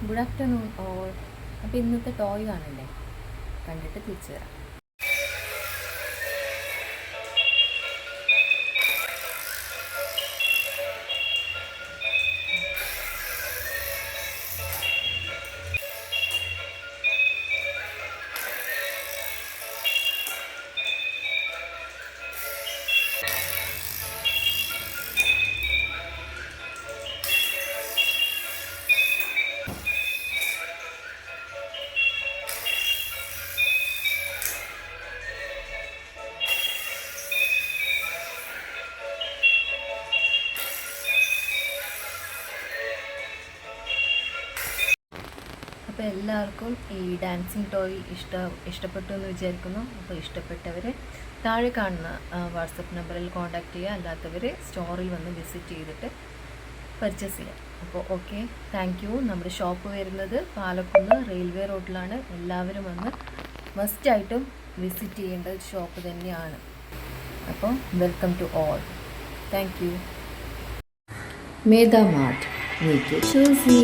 Good afternoon all. അപ്പോൾ ഇന്നത്തെ toy കാണണ്ടേ, കണ്ടിട്ട് തിരിച്ചു തരാം. അപ്പോൾ എല്ലാവർക്കും ഈ ഡാൻസിങ് ടോയ് ഇഷ്ടപ്പെട്ടു എന്ന് വിചാരിക്കുന്നു. അപ്പോൾ ഇഷ്ടപ്പെട്ടവർ താഴെ കാണുന്ന വാട്സപ്പ് നമ്പറിൽ കോൺടാക്റ്റ് ചെയ്യുക, അല്ലാത്തവർ സ്റ്റോറിൽ വന്ന് വിസിറ്റ് ചെയ്തിട്ട് പർച്ചേസ് ചെയ്യാം. അപ്പോൾ ഓക്കെ, താങ്ക് യു. നമ്മുടെ ഷോപ്പ് വരുന്നത് പാലക്കുന്ന് റെയിൽവേ റോഡിലാണ്. എല്ലാവരും വന്ന് മസ്റ്റായിട്ടും വിസിറ്റ് ചെയ്യേണ്ട ഒരു ഷോപ്പ് തന്നെയാണ്. അപ്പോൾ welcome to all. Thank you. Medha mart, make you choosy.